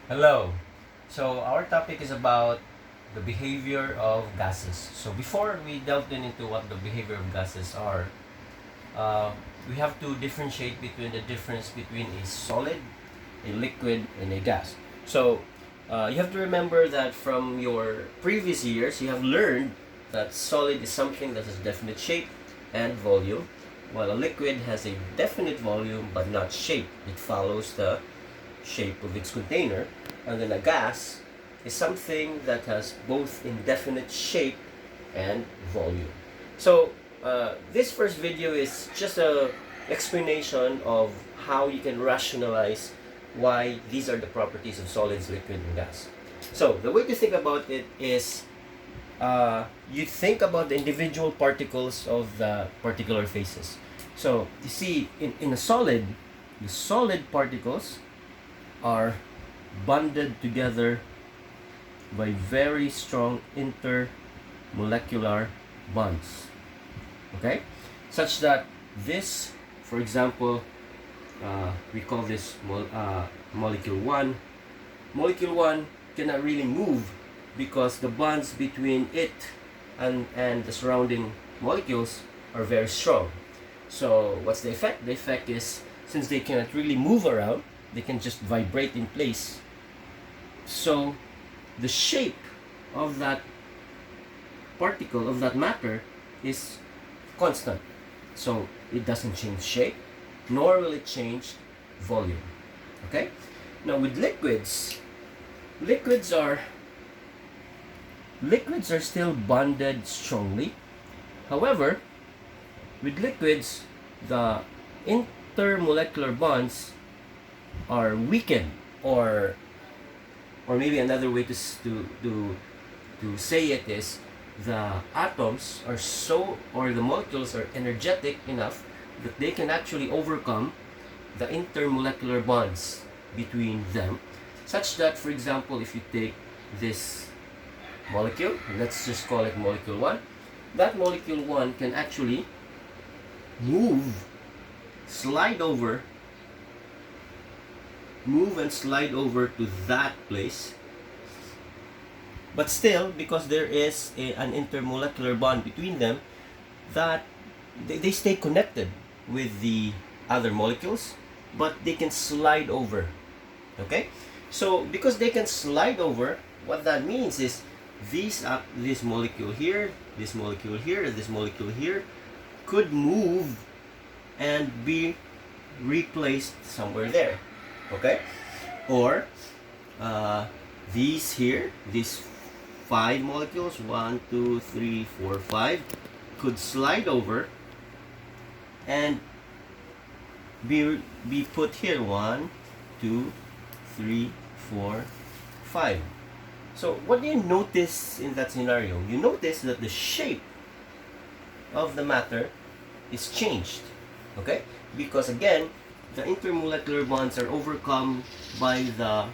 Hello. So our topic is about the behavior of gases. So before we delve into what the behavior of gases are, uh, we have to differentiate between the difference between a solid, a liquid, and a gas. So you have to remember that from your previous years, you have learned that solid is something that has definite shape and volume, while a liquid has a definite volume but not shape. It follows the shape of its container, and then a gas is something that has both indefinite shape and volume. So this first video is just a explanation of how you can rationalize why these are the properties of solids, liquid, and gas. So the way to think about it is you think about the individual particles of the particular phases. So you see in a solid, the solid particles are bonded together by very strong intermolecular bonds. Okay? Such that this, for example, we call this molecule 1. Molecule 1 cannot really move because the bonds between it and the surrounding molecules are very strong. So what's the effect? The effect is, since they cannot really move around, they can just vibrate in place. So the shape of that particle, of that matter, is constant. So it doesn't change shape, nor will it change volume. Okay? Now with liquids, liquids are still bonded strongly. However, with liquids, the intermolecular bonds are weakened, or maybe another way to say it is, the atoms are so, or the molecules are energetic enough that they can actually overcome the intermolecular bonds between them, such that, for example, if you take this molecule, let's just call it molecule 1, that molecule 1 can actually move, slide over, move and slide over to that place, but still, because there is an intermolecular bond between them, that they stay connected with the other molecules, but they can slide over. Okay? So because they can slide over, what that means is this molecule here, this molecule here, and this molecule here could move and be replaced somewhere there. Okay? Or these here, these 5 molecules, 1, 2, 3, 4, 5, could slide over and be put here. 1, 2, 3, 4, 5. So what do you notice in that scenario? You notice that the shape of the matter is changed. Okay? Because again, the intermolecular bonds are overcome by the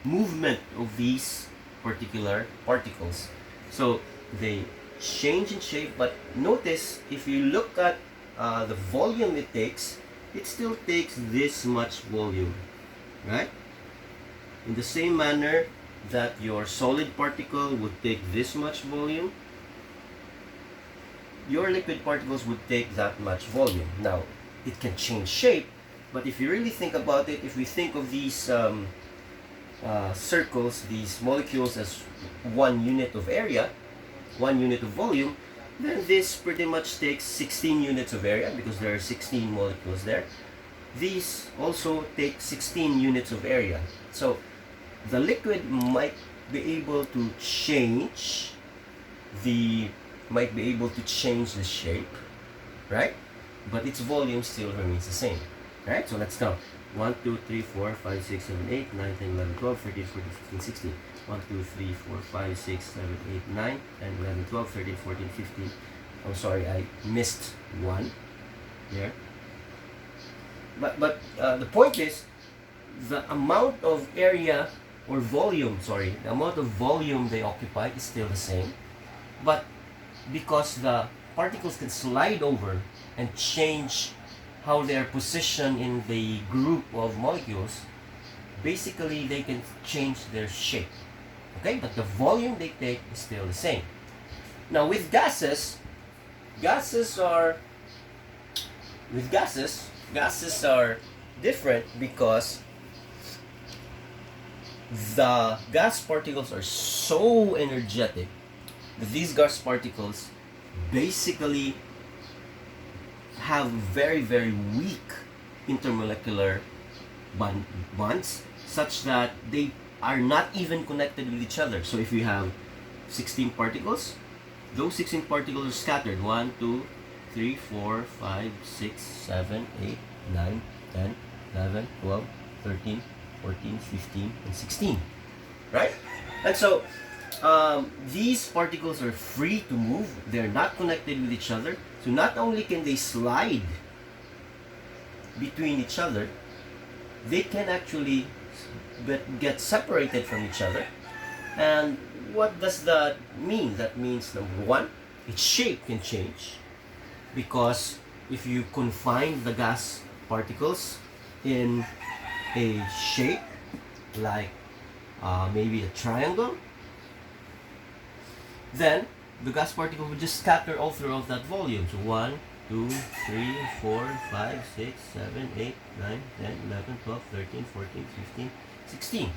movement of these particular particles. So they change in shape, but notice if you look at the volume it still takes this much volume, right? In the same manner that your solid particle would take this much volume, your liquid particles would take that much volume. Now, it can change shape, but if you really think about it, if we think of these circles, these molecules, as 1 unit of area, 1 unit of volume, then this pretty much takes 16 units of area because there are 16 molecules there. These also take 16 units of area. So the liquid might be able to change the shape, right? But its volume still remains the same, right? So let's count. 1, 2, 3, 4, 5, 6, 7, 8, 9, 10, 11, 12, 13, 14, 15, 16. 1, 2, 3, 4, 5, 6, 7, 8, 9, 10, 11, 12, 13, 14, 15. I'm sorry, I missed 1 there. But the point is, the amount of area or volume, the amount of volume they occupy is still the same. But because the particles can slide over and change how they are positioned in the group of molecules, basically they can change their shape. Okay, but the volume they take is still the same. Now with gases are gases are different because the gas particles are so energetic that these gas particles basically have very, very weak intermolecular bonds such that they are not even connected with each other. So if you have 16 particles, those 16 particles are scattered. 1, 2, 3, 4, 5, 6, 7, 8, 9, 10, 11, 12, 13, 14, 15, and 16. Right? And so these particles are free to move. They're not connected with each other. So not only can they slide between each other, they can actually get separated from each other. And what does that mean? That means, number one, its shape can change, because if you confine the gas particles in a shape like maybe a triangle, then the gas particle will just scatter all throughout that volume. So 1, 2, 3, 4, 5, 6, 7, 8, 9, 10, 11, 12, 13, 14, 15, 16.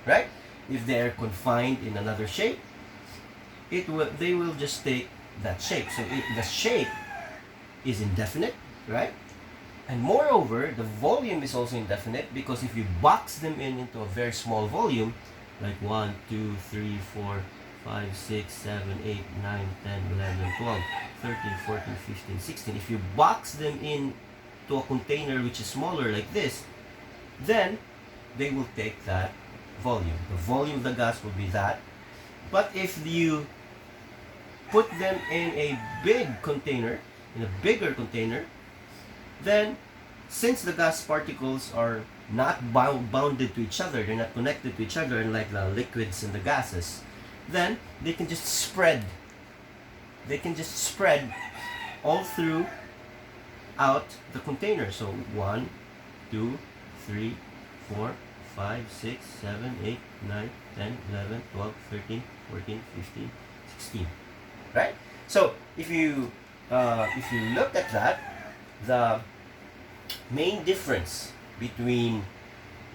Right? If they're confined in another shape, they will just take that shape. So the shape is indefinite, right? And moreover, the volume is also indefinite, because if you box them into a very small volume, like 1, 2, 3, 4, 5, 6, 7, 8, 9, 10, 11, 12, 13, 14, 15, 16. If you box them in to a container which is smaller like this, then they will take that volume. The volume of the gas will be that. But if you put them in a big container, in a bigger container, then since the gas particles are not bounded to each other, they're not connected to each other, unlike the liquids and the gases, then they can just spread. They can just spread all throughout the container. So 1, 2, 3, 4, 5, 6, 7, 8, 9, 10, 11, 12, 13, 14, 15, 16. Right? So if you look at that, the main difference between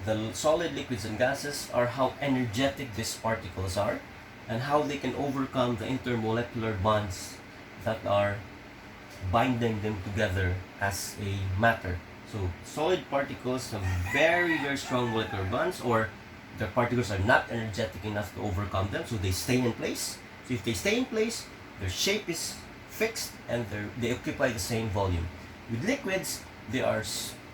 the solid, liquids, and gases are how energetic these particles are, and how they can overcome the intermolecular bonds that are binding them together as a matter. So solid particles have very, very strong molecular bonds, or the particles are not energetic enough to overcome them, so they stay in place. So if they stay in place, their shape is fixed and they occupy the same volume. With liquids, they are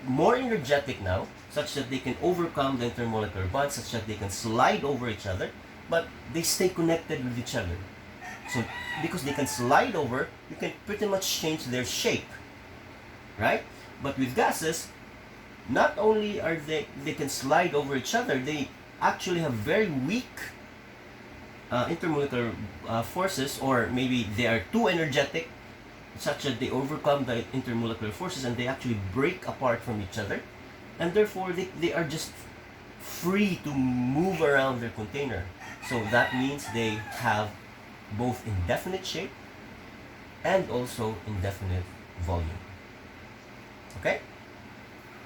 more energetic now, such that they can overcome the intermolecular bonds, such that they can slide over each other, but they stay connected with each other. So because they can slide over, you can pretty much change their shape, right? But with gases, not only are they can slide over each other, they actually have very weak intermolecular forces, or maybe they are too energetic, such that they overcome the intermolecular forces and they actually break apart from each other, and therefore they are just free to move around their container. So that means they have both indefinite shape and also indefinite volume. Okay?